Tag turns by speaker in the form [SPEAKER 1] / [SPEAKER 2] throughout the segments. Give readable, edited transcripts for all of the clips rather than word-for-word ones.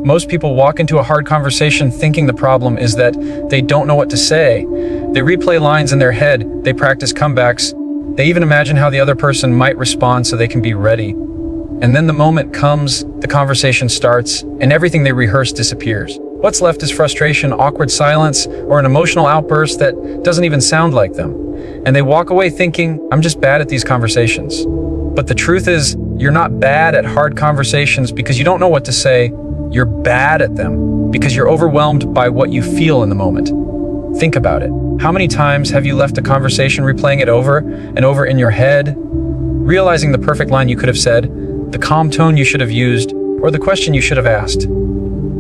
[SPEAKER 1] Most people walk into a hard conversation thinking the problem is that they don't know what to say. They replay lines in their head, they practice comebacks, they even imagine how the other person might respond so they can be ready. And then the moment comes, the conversation starts, and everything they rehearse disappears. What's left is frustration, awkward silence, or an emotional outburst that doesn't even sound like them. And they walk away thinking, I'm just bad at these conversations. But the truth is, you're not bad at hard conversations because you don't know what to say. You're bad at them because you're overwhelmed by what you feel in the moment. Think about it. How many times have you left a conversation replaying it over and over in your head, realizing the perfect line you could have said, the calm tone you should have used, or the question you should have asked?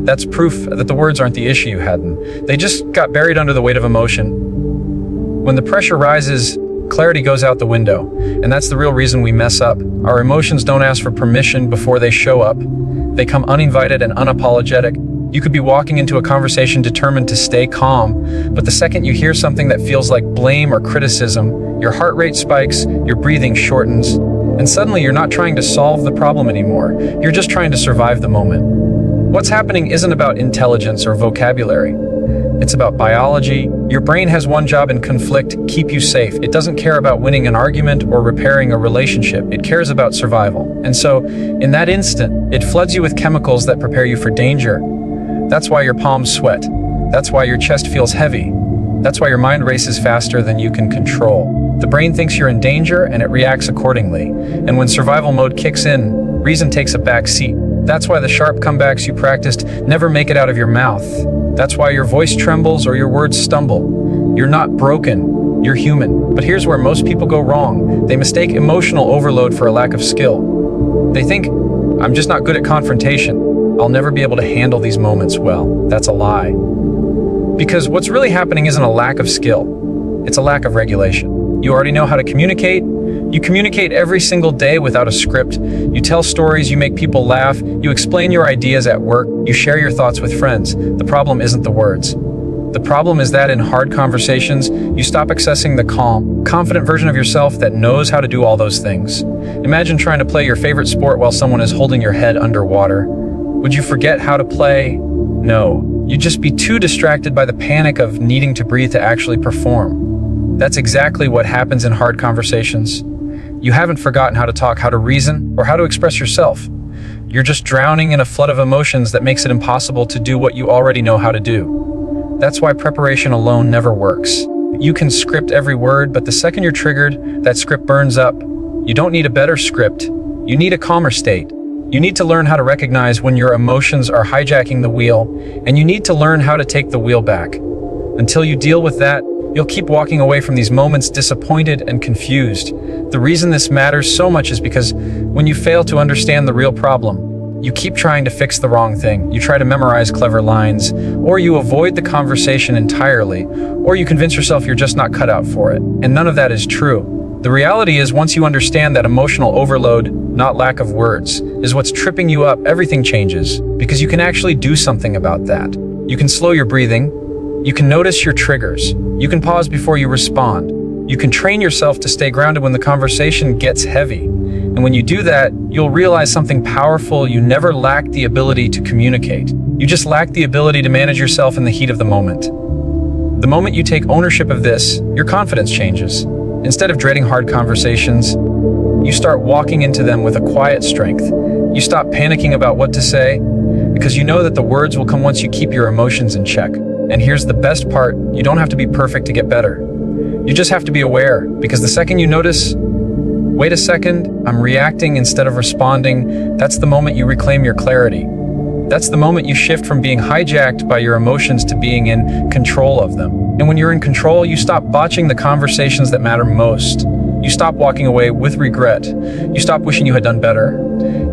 [SPEAKER 1] That's proof that the words aren't the issue you had. They just got buried under the weight of emotion. When the pressure rises, clarity goes out the window, and that's the real reason we mess up. Our emotions don't ask for permission before they show up. They come uninvited and unapologetic. You could be walking into a conversation determined to stay calm, but the second you hear something that feels like blame or criticism, your heart rate spikes, your breathing shortens, and suddenly you're not trying to solve the problem anymore. You're just trying to survive the moment. What's happening isn't about intelligence or vocabulary. It's about biology. Your brain has one job in conflict: keep you safe. It doesn't care about winning an argument or repairing a relationship. It cares about survival. And so, in that instant, it floods you with chemicals that prepare you for danger. That's why your palms sweat. That's why your chest feels heavy. That's why your mind races faster than you can control. The brain thinks you're in danger and it reacts accordingly. And when survival mode kicks in, reason takes a back seat. That's why the sharp comebacks you practiced never make it out of your mouth. That's why your voice trembles or your words stumble. You're not broken, you're human. But here's where most people go wrong. They mistake emotional overload for a lack of skill. They think, I'm just not good at confrontation. I'll never be able to handle these moments well. That's a lie. Because what's really happening isn't a lack of skill. It's a lack of regulation. You already know how to communicate. You communicate every single day without a script. You tell stories, you make people laugh, you explain your ideas at work, you share your thoughts with friends. The problem isn't the words. The problem is that in hard conversations, you stop accessing the calm, confident version of yourself that knows how to do all those things. Imagine trying to play your favorite sport while someone is holding your head underwater. Would you forget how to play? No. You'd just be too distracted by the panic of needing to breathe to actually perform. That's exactly what happens in hard conversations. You haven't forgotten how to talk, how to reason, or how to express yourself. You're just drowning in a flood of emotions that makes it impossible to do what you already know how to do. That's why preparation alone never works. You can script every word, but the second you're triggered, that script burns up. You don't need a better script. You need a calmer state. You need to learn how to recognize when your emotions are hijacking the wheel, and you need to learn how to take the wheel back. Until you deal with that, you'll keep walking away from these moments disappointed and confused. The reason this matters so much is because when you fail to understand the real problem, you keep trying to fix the wrong thing. You try to memorize clever lines, or you avoid the conversation entirely, or you convince yourself you're just not cut out for it. And none of that is true. The reality is, once you understand that emotional overload, not lack of words, is what's tripping you up, everything changes, because you can actually do something about that. You can slow your breathing. You can notice your triggers. You can pause before you respond. You can train yourself to stay grounded when the conversation gets heavy. And when you do that, you'll realize something powerful. You never lacked the ability to communicate. You just lack the ability to manage yourself in the heat of the moment. The moment you take ownership of this, your confidence changes. Instead of dreading hard conversations, you start walking into them with a quiet strength. You stop panicking about what to say, because you know that the words will come once you keep your emotions in check. And here's the best part: you don't have to be perfect to get better. You just have to be aware, because the second you notice, wait a second, I'm reacting instead of responding, that's the moment you reclaim your clarity. That's the moment you shift from being hijacked by your emotions to being in control of them. And when you're in control, you stop botching the conversations that matter most. You stop walking away with regret. You stop wishing you had done better.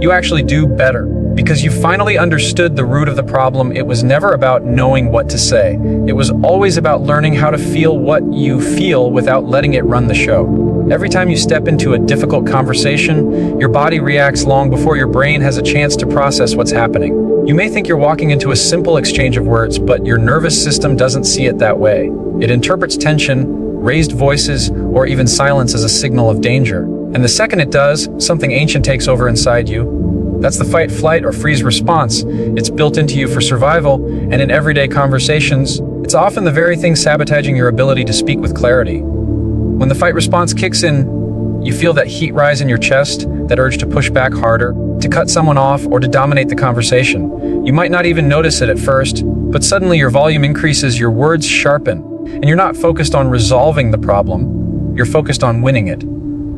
[SPEAKER 1] You actually do better, because you finally understood the root of the problem. It was never about knowing what to say. It was always about learning how to feel what you feel without letting it run the show. Every time you step into a difficult conversation, your body reacts long before your brain has a chance to process what's happening. You may think you're walking into a simple exchange of words, but your nervous system doesn't see it that way. It interprets tension, raised voices, or even silence as a signal of danger. And the second it does, something ancient takes over inside you. That's the fight, flight, or freeze response. It's built into you for survival, and in everyday conversations, it's often the very thing sabotaging your ability to speak with clarity. When the fight response kicks in, you feel that heat rise in your chest, that urge to push back harder, to cut someone off, or to dominate the conversation. You might not even notice it at first, but suddenly your volume increases, your words sharpen, and you're not focused on resolving the problem, you're focused on winning it.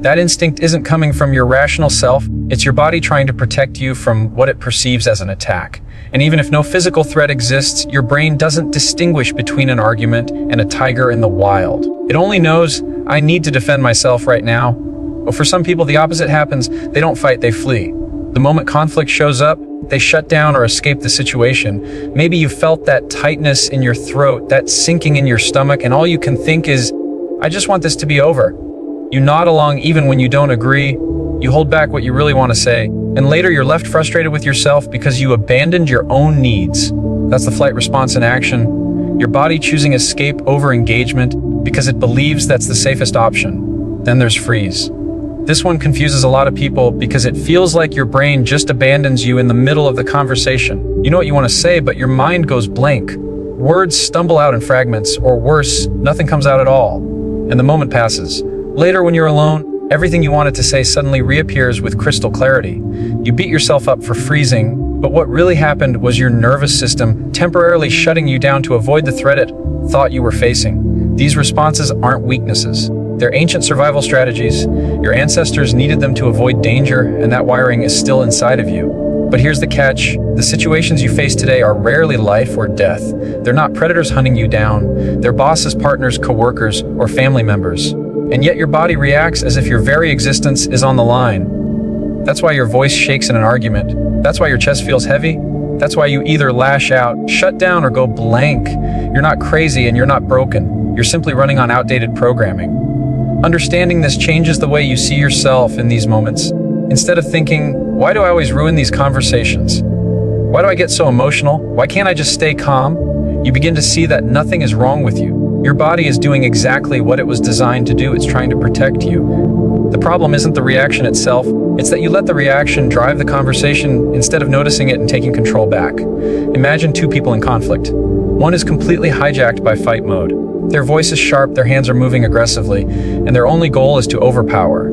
[SPEAKER 1] That instinct isn't coming from your rational self, it's your body trying to protect you from what it perceives as an attack. And even if no physical threat exists, your brain doesn't distinguish between an argument and a tiger in the wild. It only knows, I need to defend myself right now. But for some people, the opposite happens. They don't fight, they flee. The moment conflict shows up, they shut down or escape the situation. Maybe you felt that tightness in your throat, that sinking in your stomach, and all you can think is, I just want this to be over. You nod along even when you don't agree. You hold back what you really want to say. And later you're left frustrated with yourself because you abandoned your own needs. That's the flight response in action. Your body choosing escape over engagement because it believes that's the safest option. Then there's freeze. This one confuses a lot of people because it feels like your brain just abandons you in the middle of the conversation. You know what you want to say, but your mind goes blank. Words stumble out in fragments, or worse, nothing comes out at all. And the moment passes. Later, when you're alone, everything you wanted to say suddenly reappears with crystal clarity. You beat yourself up for freezing, but what really happened was your nervous system temporarily shutting you down to avoid the threat it thought you were facing. These responses aren't weaknesses. They're ancient survival strategies. Your ancestors needed them to avoid danger, and that wiring is still inside of you. But here's the catch. The situations you face today are rarely life or death. They're not predators hunting you down. They're bosses, partners, coworkers, or family members. And yet your body reacts as if your very existence is on the line. That's why your voice shakes in an argument. That's why your chest feels heavy. That's why you either lash out, shut down, or go blank. You're not crazy and you're not broken. You're simply running on outdated programming. Understanding this changes the way you see yourself in these moments. Instead of thinking, why do I always ruin these conversations? Why do I get so emotional? Why can't I just stay calm? You begin to see that nothing is wrong with you. Your body is doing exactly what it was designed to do. It's trying to protect you. The problem isn't the reaction itself. It's that you let the reaction drive the conversation instead of noticing it and taking control back. Imagine two people in conflict. One is completely hijacked by fight mode. Their voice is sharp, their hands are moving aggressively, and their only goal is to overpower.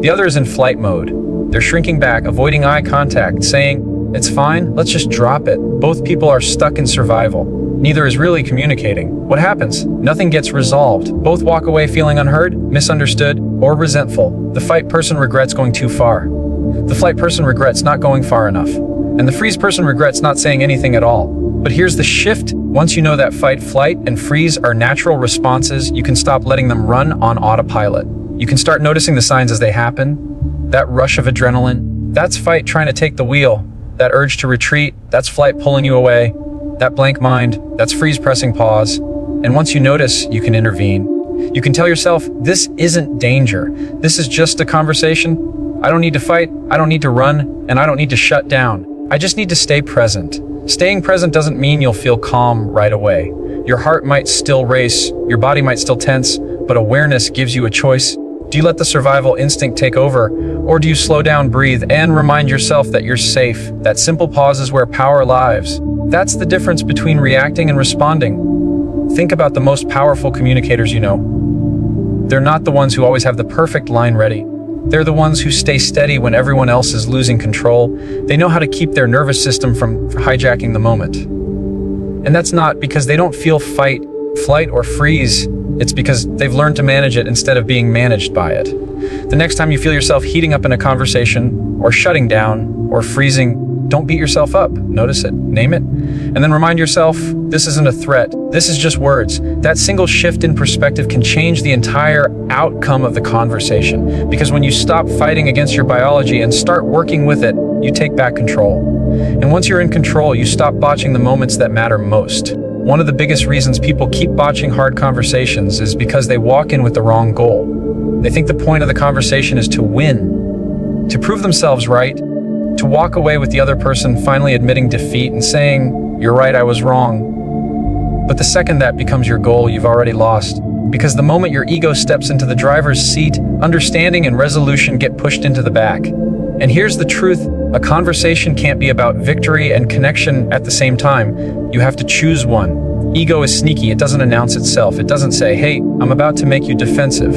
[SPEAKER 1] The other is in flight mode. They're shrinking back, avoiding eye contact, saying, it's fine, let's just drop it. Both people are stuck in survival. Neither is really communicating. What happens? Nothing gets resolved. Both walk away feeling unheard, misunderstood, or resentful. The fight person regrets going too far. The flight person regrets not going far enough. And the freeze person regrets not saying anything at all. But here's the shift. Once you know that fight, flight, and freeze are natural responses, you can stop letting them run on autopilot. You can start noticing the signs as they happen. That rush of adrenaline, that's fight trying to take the wheel. That urge to retreat, that's flight pulling you away. That blank mind, that's freeze pressing pause. And once you notice, you can intervene. You can tell yourself, this isn't danger. This is just a conversation. I don't need to fight, I don't need to run, and I don't need to shut down. I just need to stay present. Staying present doesn't mean you'll feel calm right away. Your heart might still race, your body might still tense, but awareness gives you a choice. Do you let the survival instinct take over, or do you slow down, breathe, and remind yourself that you're safe? That simple pause is where power lives. That's the difference between reacting and responding. Think about the most powerful communicators you know. They're not the ones who always have the perfect line ready. They're the ones who stay steady when everyone else is losing control. They know how to keep their nervous system from hijacking the moment. And that's not because they don't feel fight, flight, or freeze. It's because they've learned to manage it instead of being managed by it. The next time you feel yourself heating up in a conversation, or shutting down, or freezing, don't beat yourself up. Notice it, name it, and then remind yourself, this isn't a threat, this is just words. That single shift in perspective can change the entire outcome of the conversation, because when you stop fighting against your biology and start working with it, you take back control. And once you're in control, you stop botching the moments that matter most. One of the biggest reasons people keep botching hard conversations is because they walk in with the wrong goal. They think the point of the conversation is to win, to prove themselves right, to walk away with the other person finally admitting defeat and saying, you're right, I was wrong. But the second that becomes your goal, you've already lost. Because the moment your ego steps into the driver's seat, understanding and resolution get pushed into the back. And here's the truth, A conversation can't be about victory and connection at the same time. You have to choose one. Ego is sneaky. It doesn't announce itself. It doesn't say, hey, I'm about to make you defensive.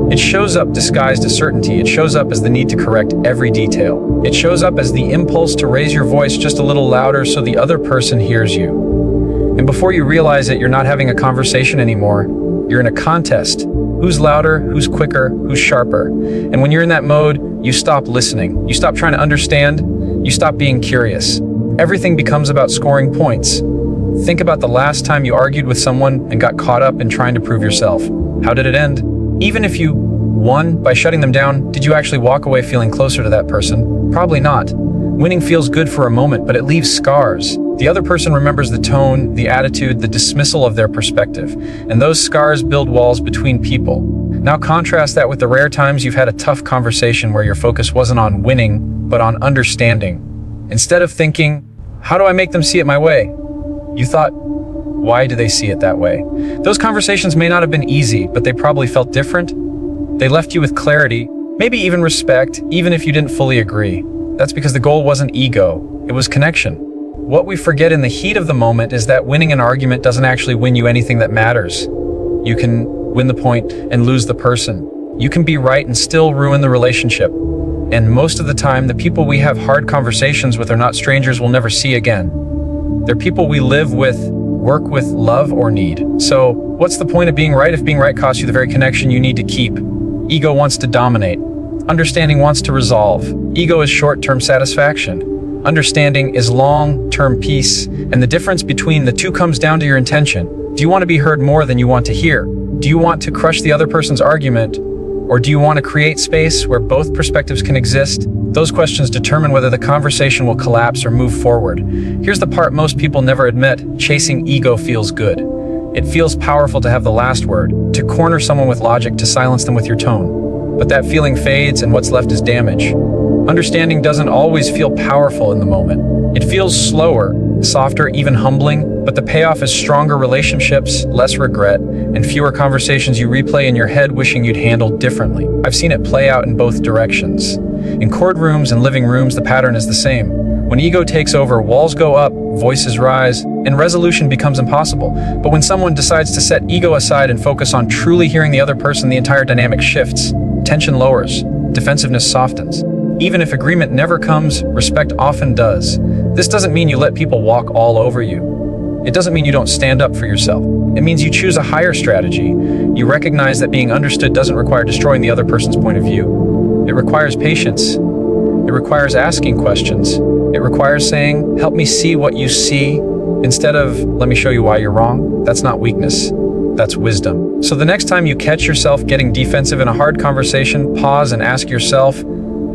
[SPEAKER 1] It shows up disguised as certainty. It shows up as the need to correct every detail. It shows up as the impulse to raise your voice just a little louder so the other person hears you. And before you realize it, you're not having a conversation anymore. You're in a contest. Who's louder, who's quicker, who's sharper? And when you're in that mode, you stop listening. You stop trying to understand. You stop being curious. Everything becomes about scoring points. Think about the last time you argued with someone and got caught up in trying to prove yourself. How did it end? Even if you won by shutting them down, did you actually walk away feeling closer to that person? Probably not. Winning feels good for a moment, but it leaves scars. The other person remembers the tone, the attitude, the dismissal of their perspective, and those scars build walls between people. Now contrast that with the rare times you've had a tough conversation where your focus wasn't on winning, but on understanding. Instead of thinking, how do I make them see it my way? You thought, why do they see it that way? Those conversations may not have been easy, but they probably felt different. They left you with clarity, maybe even respect, even if you didn't fully agree. That's because the goal wasn't ego, it was connection. What we forget in the heat of the moment is that winning an argument doesn't actually win you anything that matters. You can win the point and lose the person. You can be right and still ruin the relationship. And most of the time, the people we have hard conversations with are not strangers we'll never see again. They're people we live with, work with, love, or need. So, what's the point of being right if being right costs you the very connection you need to keep? Ego wants to dominate. Understanding wants to resolve. Ego is short-term satisfaction. Understanding is long-term peace. And the difference between the two comes down to your intention. Do you want to be heard more than you want to hear? Do you want to crush the other person's argument? Or do you want to create space where both perspectives can exist? Those questions determine whether the conversation will collapse or move forward. Here's the part most people never admit. Chasing ego feels good. It feels powerful to have the last word, to corner someone with logic, to silence them with your tone. But that feeling fades and what's left is damage. Understanding doesn't always feel powerful in the moment. It feels slower, softer, even humbling, but the payoff is stronger relationships, less regret, and fewer conversations you replay in your head wishing you'd handled differently. I've seen it play out in both directions. In courtrooms and living rooms, the pattern is the same. When ego takes over, walls go up, voices rise, and resolution becomes impossible. But when someone decides to set ego aside and focus on truly hearing the other person, the entire dynamic shifts. Tension lowers, defensiveness softens. Even if agreement never comes, respect often does. This doesn't mean you let people walk all over you. It doesn't mean you don't stand up for yourself. It means you choose a higher strategy. You recognize that being understood doesn't require destroying the other person's point of view. It requires patience. It requires asking questions. It requires saying, help me see what you see, instead of, let me show you why you're wrong. That's not weakness. That's wisdom. So the next time you catch yourself getting defensive in a hard conversation, pause and ask yourself,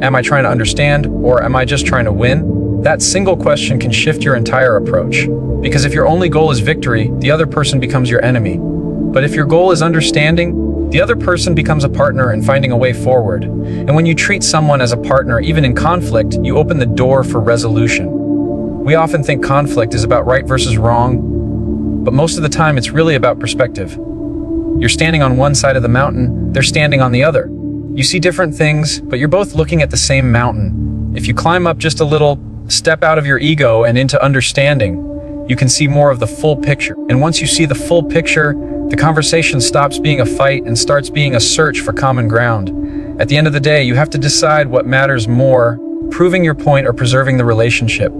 [SPEAKER 1] am I trying to understand, or am I just trying to win? That single question can shift your entire approach. Because if your only goal is victory, the other person becomes your enemy. But if your goal is understanding, the other person becomes a partner in finding a way forward. And when you treat someone as a partner, even in conflict, you open the door for resolution. We often think conflict is about right versus wrong, but most of the time it's really about perspective. You're standing on one side of the mountain, they're standing on the other. You see different things, but you're both looking at the same mountain. If you climb up just a little, step out of your ego and into understanding, you can see more of the full picture. And once you see the full picture, the conversation stops being a fight and starts being a search for common ground. At the end of the day, you have to decide what matters more, proving your point or preserving the relationship.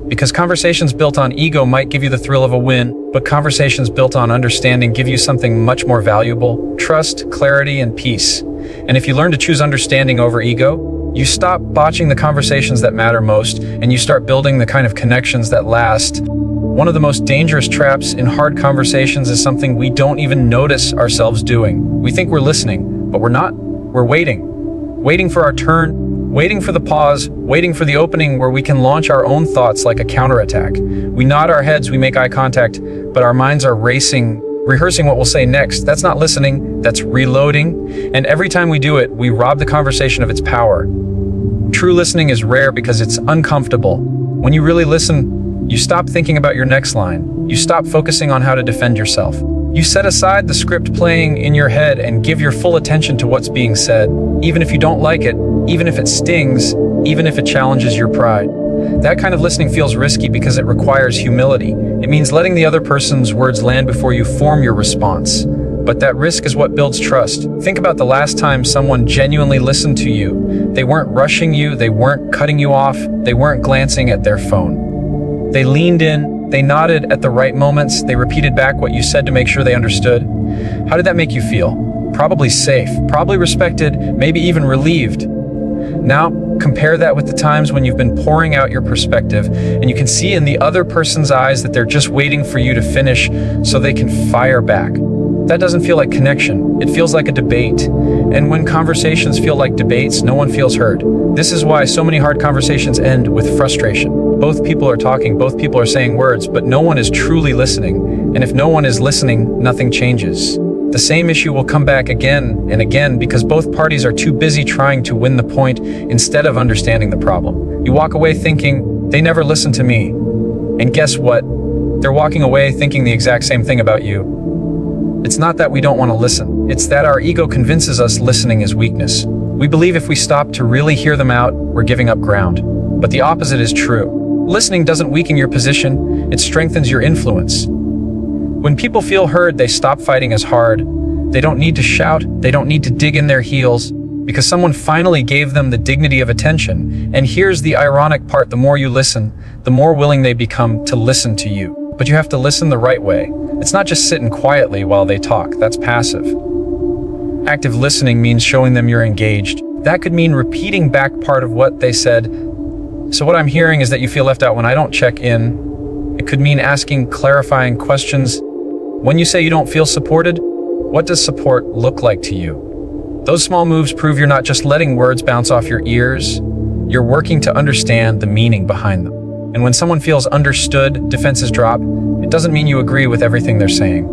[SPEAKER 1] Because conversations built on ego might give you the thrill of a win, but conversations built on understanding give you something much more valuable: trust, clarity, and peace. And if you learn to choose understanding over ego, you stop botching the conversations that matter most, and you start building the kind of connections that last. One of the most dangerous traps in hard conversations is something we don't even notice ourselves doing. We think we're listening, but we're not. We're waiting. Waiting for our turn, waiting for the pause, waiting for the opening where we can launch our own thoughts like a counterattack. We nod our heads, we make eye contact, but our minds are racing, rehearsing what we'll say next. That's not listening, that's reloading. And every time we do it, we rob the conversation of its power. True listening is rare because it's uncomfortable. When you really listen, you stop thinking about your next line. You stop focusing on how to defend yourself. You set aside the script playing in your head and give your full attention to what's being said. Even if you don't like it, even if it stings, even if it challenges your pride. That kind of listening feels risky because it requires humility. It means letting the other person's words land before you form your response. But that risk is what builds trust. Think about the last time someone genuinely listened to you. They weren't rushing you, they weren't cutting you off, they weren't glancing at their phone. They leaned in, they nodded at the right moments, they repeated back what you said to make sure they understood. How did that make you feel? Probably safe, probably respected, maybe even relieved. Now, compare that with the times when you've been pouring out your perspective and you can see in the other person's eyes that they're just waiting for you to finish so they can fire back. That doesn't feel like connection. It feels like a debate. And when conversations feel like debates, no one feels heard. This is why so many hard conversations end with frustration. Both people are talking, both people are saying words, but no one is truly listening. And if no one is listening, nothing changes. The same issue will come back again and again because both parties are too busy trying to win the point instead of understanding the problem. You walk away thinking, they never listened to me. And guess what? They're walking away thinking the exact same thing about you. It's not that we don't want to listen. It's that our ego convinces us listening is weakness. We believe if we stop to really hear them out, we're giving up ground. But the opposite is true. Listening doesn't weaken your position, it strengthens your influence. When people feel heard, they stop fighting as hard. They don't need to shout, they don't need to dig in their heels, because someone finally gave them the dignity of attention. And here's the ironic part, the more you listen, the more willing they become to listen to you. But you have to listen the right way. It's not just sitting quietly while they talk, that's passive. Active listening means showing them you're engaged. That could mean repeating back part of what they said. So what I'm hearing is that you feel left out when I don't check in. It could mean asking clarifying questions. When you say you don't feel supported, what does support look like to you? Those small moves prove you're not just letting words bounce off your ears, you're working to understand the meaning behind them. And when someone feels understood, defenses drop. It doesn't mean you agree with everything they're saying.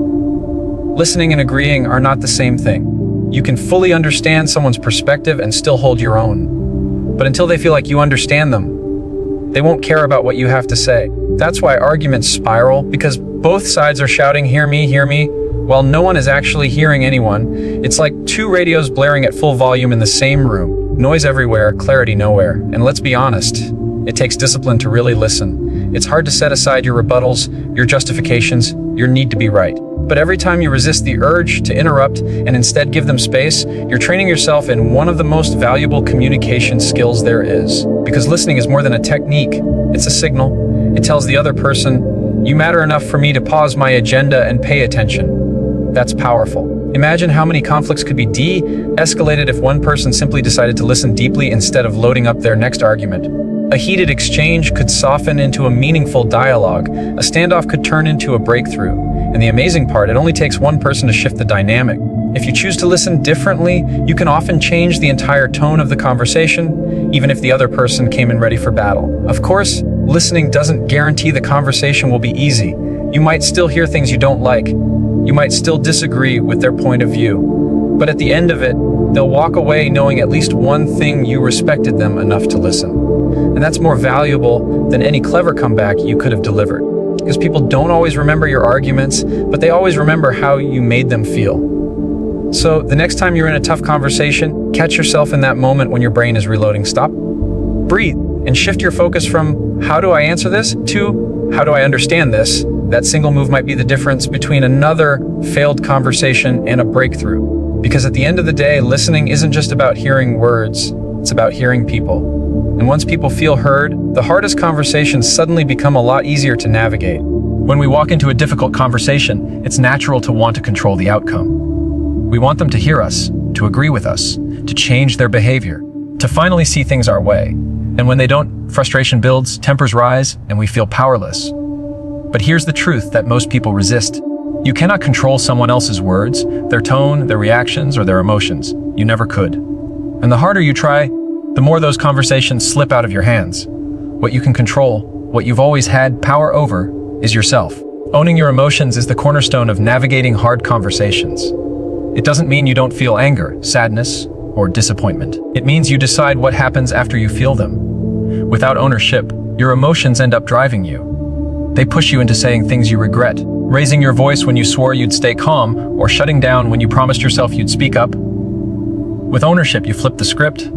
[SPEAKER 1] Listening and agreeing are not the same thing. You can fully understand someone's perspective and still hold your own. But until they feel like you understand them, they won't care about what you have to say. That's why arguments spiral, because both sides are shouting, hear me, while no one is actually hearing anyone. It's like two radios blaring at full volume in the same room. Noise everywhere, clarity nowhere. And let's be honest, it takes discipline to really listen. It's hard to set aside your rebuttals, your justifications, your need to be right. But every time you resist the urge to interrupt and instead give them space, you're training yourself in one of the most valuable communication skills there is. Because listening is more than a technique, it's a signal. It tells the other person, you matter enough for me to pause my agenda and pay attention. That's powerful. Imagine how many conflicts could be de-escalated if one person simply decided to listen deeply instead of loading up their next argument. A heated exchange could soften into a meaningful dialogue. A standoff could turn into a breakthrough. And the amazing part, it only takes one person to shift the dynamic. If you choose to listen differently, you can often change the entire tone of the conversation, even if the other person came in ready for battle. Of course, listening doesn't guarantee the conversation will be easy. You might still hear things you don't like. You might still disagree with their point of view. But at the end of it, they'll walk away knowing at least one thing: you respected them enough to listen. And that's more valuable than any clever comeback you could have delivered. Because people don't always remember your arguments, but they always remember how you made them feel. So the next time you're in a tough conversation, catch yourself in that moment when your brain is reloading. Stop, breathe, and shift your focus from how do I answer this to how do I understand this. That single move might be the difference between another failed conversation and a breakthrough. Because at the end of the day, listening isn't just about hearing words, it's about hearing people. And once people feel heard, the hardest conversations suddenly become a lot easier to navigate. When we walk into a difficult conversation, it's natural to want to control the outcome. We want them to hear us, to agree with us, to change their behavior, to finally see things our way. And when they don't, frustration builds, tempers rise, and we feel powerless. But here's the truth that most people resist. You cannot control someone else's words, their tone, their reactions, or their emotions. You never could. And the harder you try, the more those conversations slip out of your hands. What you can control, what you've always had power over, is yourself. Owning your emotions is the cornerstone of navigating hard conversations. It doesn't mean you don't feel anger, sadness, or disappointment. It means you decide what happens after you feel them. Without ownership, your emotions end up driving you. They push you into saying things you regret, raising your voice when you swore you'd stay calm, or shutting down when you promised yourself you'd speak up. With ownership, you flip the script.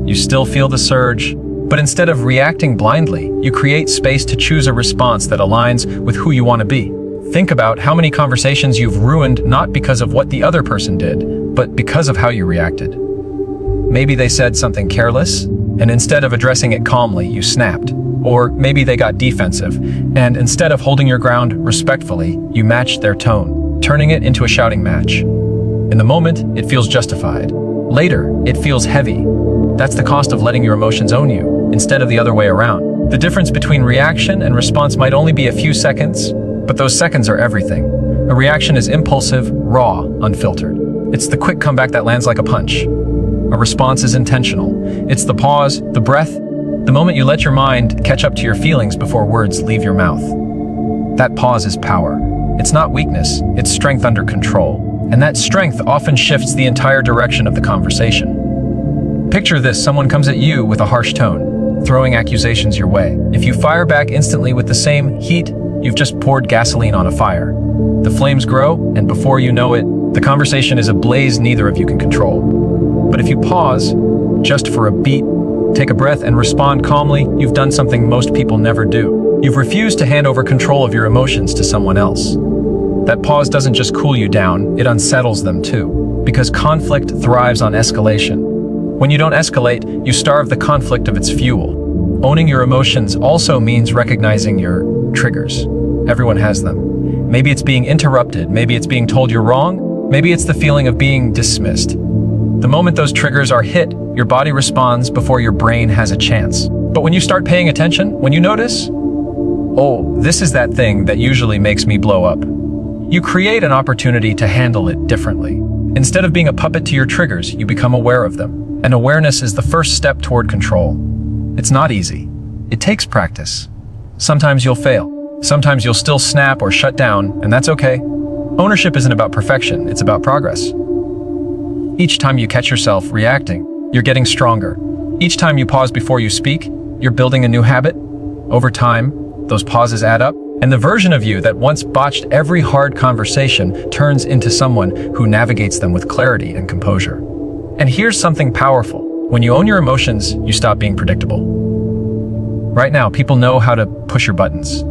[SPEAKER 1] You still feel the surge, but instead of reacting blindly, you create space to choose a response that aligns with who you want to be. Think about how many conversations you've ruined not because of what the other person did, but because of how you reacted. Maybe they said something careless, and instead of addressing it calmly, you snapped. Or maybe they got defensive, and instead of holding your ground respectfully, you matched their tone, turning it into a shouting match. In the moment, it feels justified. Later, it feels heavy. That's the cost of letting your emotions own you, instead of the other way around. The difference between reaction and response might only be a few seconds, but those seconds are everything. A reaction is impulsive, raw, unfiltered. It's the quick comeback that lands like a punch. A response is intentional. It's the pause, the breath, the moment you let your mind catch up to your feelings before words leave your mouth. That pause is power. It's not weakness, it's strength under control. And that strength often shifts the entire direction of the conversation. Picture this: someone comes at you with a harsh tone, throwing accusations your way. If you fire back instantly with the same heat, you've just poured gasoline on a fire. The flames grow, and before you know it, the conversation is a blaze neither of you can control. But if you pause, just for a beat, take a breath and respond calmly, you've done something most people never do. You've refused to hand over control of your emotions to someone else. That pause doesn't just cool you down, it unsettles them too. Because conflict thrives on escalation. When you don't escalate, you starve the conflict of its fuel. Owning your emotions also means recognizing your triggers. Everyone has them. Maybe it's being interrupted, maybe it's being told you're wrong, maybe it's the feeling of being dismissed. The moment those triggers are hit, your body responds before your brain has a chance. But when you start paying attention, when you notice, oh, this is that thing that usually makes me blow up, you create an opportunity to handle it differently. Instead of being a puppet to your triggers, you become aware of them. And awareness is the first step toward control. It's not easy. It takes practice. Sometimes you'll fail. Sometimes you'll still snap or shut down, and that's okay. Ownership isn't about perfection, it's about progress. Each time you catch yourself reacting, you're getting stronger. Each time you pause before you speak, you're building a new habit. Over time, those pauses add up, and the version of you that once botched every hard conversation turns into someone who navigates them with clarity and composure. And here's something powerful. When you own your emotions, you stop being predictable. Right now, people know how to push your buttons.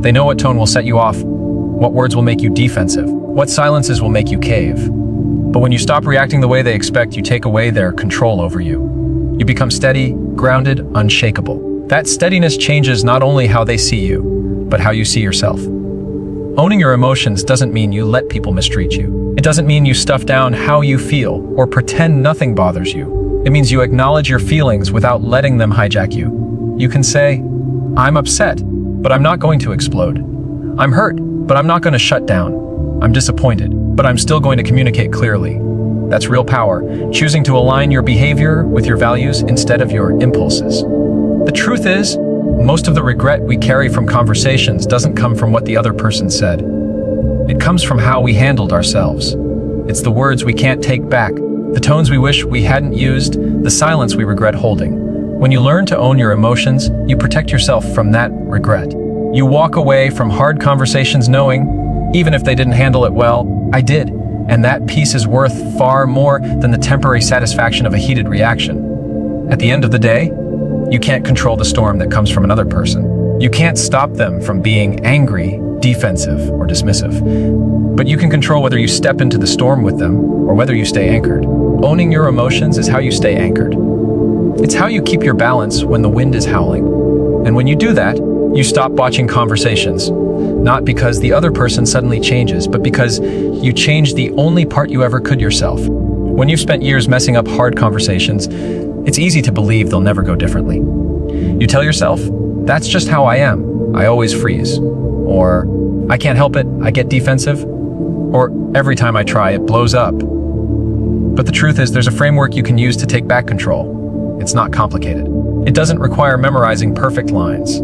[SPEAKER 1] They know what tone will set you off, what words will make you defensive, what silences will make you cave. But when you stop reacting the way they expect, you take away their control over you. You become steady, grounded, unshakable. That steadiness changes not only how they see you, but how you see yourself. Owning your emotions doesn't mean you let people mistreat you. It doesn't mean you stuff down how you feel or pretend nothing bothers you. It means you acknowledge your feelings without letting them hijack you. You can say, I'm upset, but I'm not going to explode. I'm hurt, but I'm not going to shut down. I'm disappointed, but I'm still going to communicate clearly. That's real power, choosing to align your behavior with your values instead of your impulses. The truth is, most of the regret we carry from conversations doesn't come from what the other person said. It comes from how we handled ourselves. It's the words we can't take back, the tones we wish we hadn't used, the silence we regret holding. When you learn to own your emotions, you protect yourself from that regret. You walk away from hard conversations knowing, even if they didn't handle it well, I did. And that peace is worth far more than the temporary satisfaction of a heated reaction. At the end of the day, you can't control the storm that comes from another person. You can't stop them from being angry, defensive, or dismissive. But you can control whether you step into the storm with them or whether you stay anchored. Owning your emotions is how you stay anchored. It's how you keep your balance when the wind is howling. And when you do that, you stop botching conversations. Not because the other person suddenly changes, but because you change the only part you ever could yourself. When you've spent years messing up hard conversations, it's easy to believe they'll never go differently. You tell yourself, that's just how I am. I always freeze. Or, I can't help it, I get defensive. Or, every time I try, it blows up. But the truth is, there's a framework you can use to take back control. It's not complicated. It doesn't require memorizing perfect lines.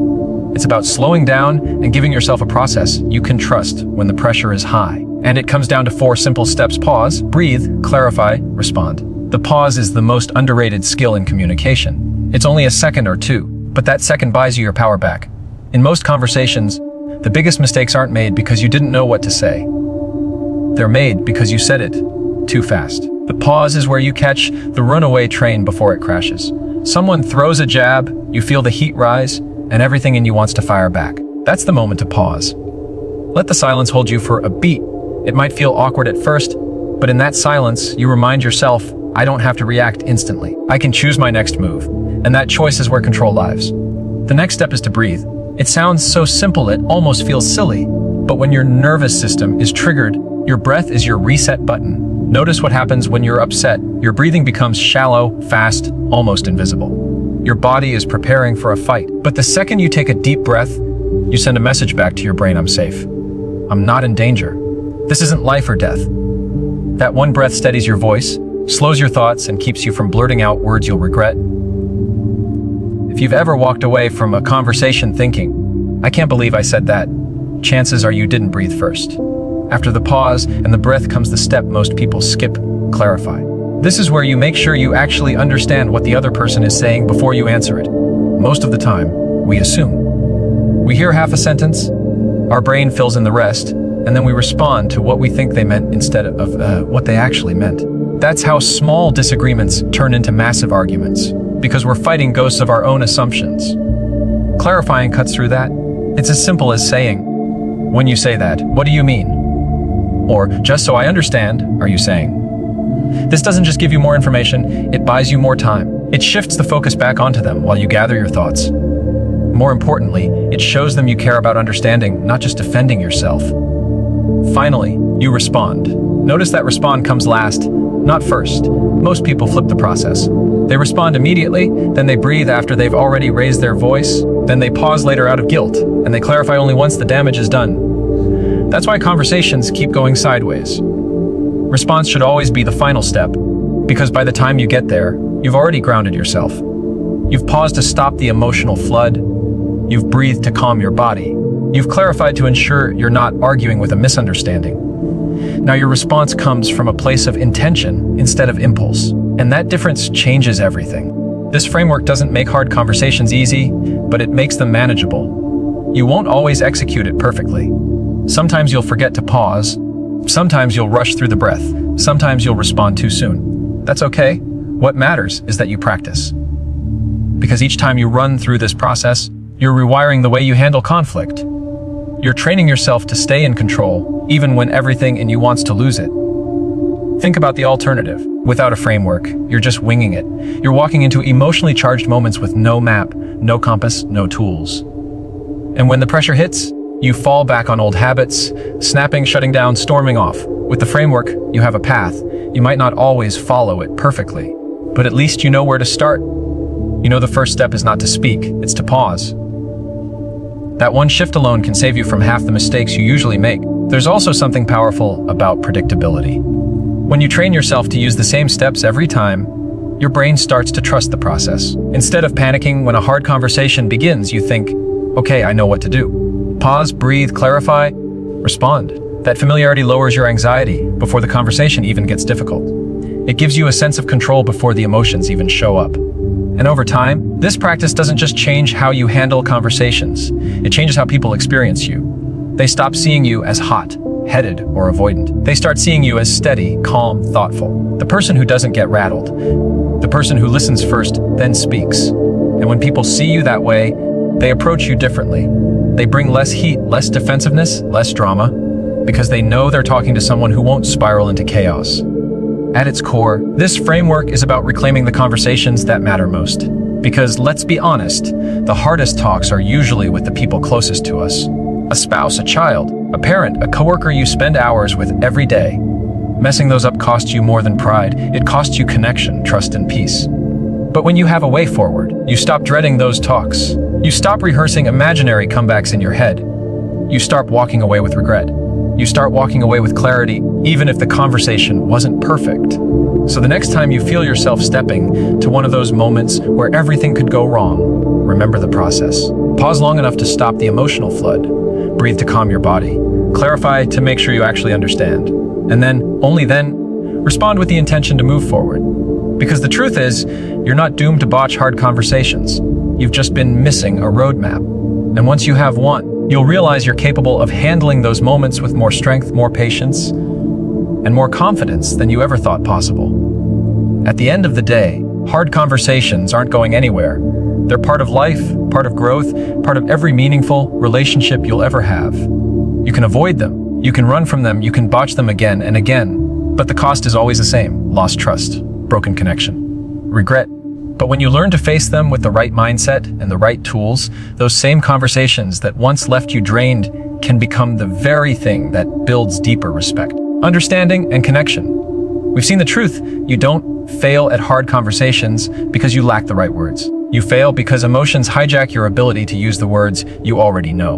[SPEAKER 1] It's about slowing down and giving yourself a process you can trust when the pressure is high. And it comes down to 4 simple steps: pause, breathe, clarify, respond. The pause is the most underrated skill in communication. It's only a second or two, but that second buys you your power back. In most conversations, the biggest mistakes aren't made because you didn't know what to say. They're made because you said it too fast. The pause is where you catch the runaway train before it crashes. Someone throws a jab, you feel the heat rise, and everything in you wants to fire back. That's the moment to pause. Let the silence hold you for a beat. It might feel awkward at first, but in that silence, you remind yourself, I don't have to react instantly. I can choose my next move, and that choice is where control lies. The next step is to breathe. It sounds so simple it almost feels silly, but when your nervous system is triggered, your breath is your reset button. Notice what happens when you're upset. Your breathing becomes shallow, fast, almost invisible. Your body is preparing for a fight, but the second you take a deep breath, you send a message back to your brain, I'm safe. I'm not in danger. This isn't life or death. That one breath steadies your voice, slows your thoughts, and keeps you from blurting out words you'll regret. If you've ever walked away from a conversation thinking, I can't believe I said that, chances are you didn't breathe first. After the pause and the breath comes the step most people skip, clarify. This is where you make sure you actually understand what the other person is saying before you answer it. Most of the time, we assume. We hear half a sentence, our brain fills in the rest, and then we respond to what we think they meant instead of what they actually meant. That's how small disagreements turn into massive arguments, because we're fighting ghosts of our own assumptions. Clarifying cuts through that. It's as simple as saying, when you say that, what do you mean? Or, just so I understand, are you saying? This doesn't just give you more information, it buys you more time. It shifts the focus back onto them while you gather your thoughts. More importantly, it shows them you care about understanding, not just defending yourself. Finally, you respond. Notice that respond comes last, not first. Most people flip the process. They respond immediately, then they breathe after they've already raised their voice, then they pause later out of guilt, and they clarify only once the damage is done. That's why conversations keep going sideways. Response should always be the final step, because by the time you get there, you've already grounded yourself. You've paused to stop the emotional flood. You've breathed to calm your body. You've clarified to ensure you're not arguing with a misunderstanding. Now your response comes from a place of intention instead of impulse, and that difference changes everything. This framework doesn't make hard conversations easy, but it makes them manageable. You won't always execute it perfectly. Sometimes you'll forget to pause. Sometimes you'll rush through the breath. Sometimes you'll respond too soon. That's okay. What matters is that you practice. Because each time you run through this process, you're rewiring the way you handle conflict. You're training yourself to stay in control, even when everything in you wants to lose it. Think about the alternative. Without a framework, you're just winging it. You're walking into emotionally charged moments with no map, no compass, no tools. And when the pressure hits, you fall back on old habits, snapping, shutting down, storming off. With the framework, you have a path. You might not always follow it perfectly, but at least you know where to start. You know the first step is not to speak, it's to pause. That one shift alone can save you from half the mistakes you usually make. There's also something powerful about predictability. When you train yourself to use the same steps every time, your brain starts to trust the process. Instead of panicking when a hard conversation begins, you think, okay, I know what to do. Pause, breathe, clarify, respond. That familiarity lowers your anxiety before the conversation even gets difficult. It gives you a sense of control before the emotions even show up. And over time, this practice doesn't just change how you handle conversations, it changes how people experience you. They stop seeing you as hot, headed, or avoidant. They start seeing you as steady, calm, thoughtful. The person who doesn't get rattled. The person who listens first, then speaks. And when people see you that way, they approach you differently. They bring less heat, less defensiveness, less drama, because they know they're talking to someone who won't spiral into chaos. At its core, this framework is about reclaiming the conversations that matter most. Because let's be honest, the hardest talks are usually with the people closest to us. A spouse, a child, a parent, a coworker you spend hours with every day. Messing those up costs you more than pride. It costs you connection, trust, and peace. But when you have a way forward, you stop dreading those talks. You stop rehearsing imaginary comebacks in your head. You start walking away with regret. You start walking away with clarity, even if the conversation wasn't perfect. So the next time you feel yourself stepping to one of those moments where everything could go wrong, remember the process. Pause long enough to stop the emotional flood. Breathe to calm your body. Clarify to make sure you actually understand. And then, only then, respond with the intention to move forward. Because the truth is, you're not doomed to botch hard conversations. You've just been missing a roadmap. And once you have one, you'll realize you're capable of handling those moments with more strength, more patience, and more confidence than you ever thought possible. At the end of the day, Hard conversations aren't going anywhere. They're part of life, part of growth, part of every meaningful relationship you'll ever have. You can avoid them, you can run from them, you can botch them again and again, but the cost is always the same: lost trust, broken connection, regret. But when you learn to face them with the right mindset and the right tools, those same conversations that once left you drained can become the very thing that builds deeper respect, understanding, and connection. We've seen the truth. You don't fail at hard conversations because you lack the right words. You fail because emotions hijack your ability to use the words you already know.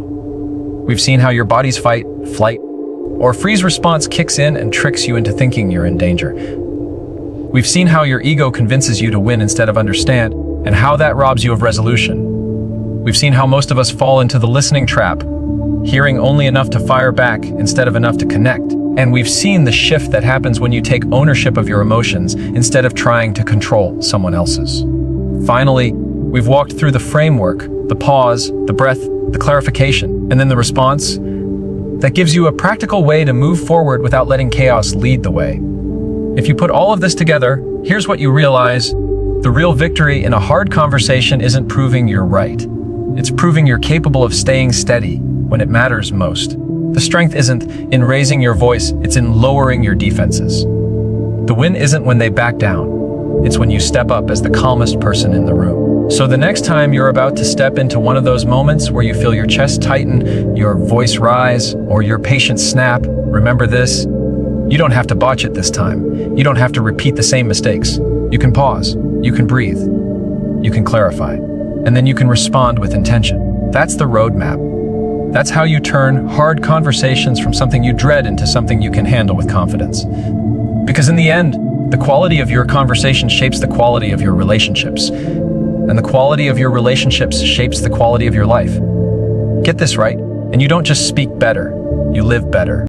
[SPEAKER 1] We've seen how your body's fight, flight, or freeze response kicks in and tricks you into thinking you're in danger. We've seen how your ego convinces you to win instead of understand, and how that robs you of resolution. We've seen how most of us fall into the listening trap, hearing only enough to fire back instead of enough to connect. And we've seen the shift that happens when you take ownership of your emotions instead of trying to control someone else's. Finally, we've walked through the framework, the pause, the breath, the clarification, and then the response that gives you a practical way to move forward without letting chaos lead the way. If you put all of this together, here's what you realize: the real victory in a hard conversation isn't proving you're right. It's proving you're capable of staying steady when it matters most. The strength isn't in raising your voice, it's in lowering your defenses. The win isn't when they back down, it's when you step up as the calmest person in the room. So the next time you're about to step into one of those moments where you feel your chest tighten, your voice rise, or your patience snap, remember this: you don't have to botch it this time. You don't have to repeat the same mistakes. You can pause, you can breathe, you can clarify, and then you can respond with intention. That's the roadmap. That's how you turn hard conversations from something you dread into something you can handle with confidence. Because in the end, the quality of your conversation shapes the quality of your relationships. And the quality of your relationships shapes the quality of your life. Get this right, and you don't just speak better, you live better.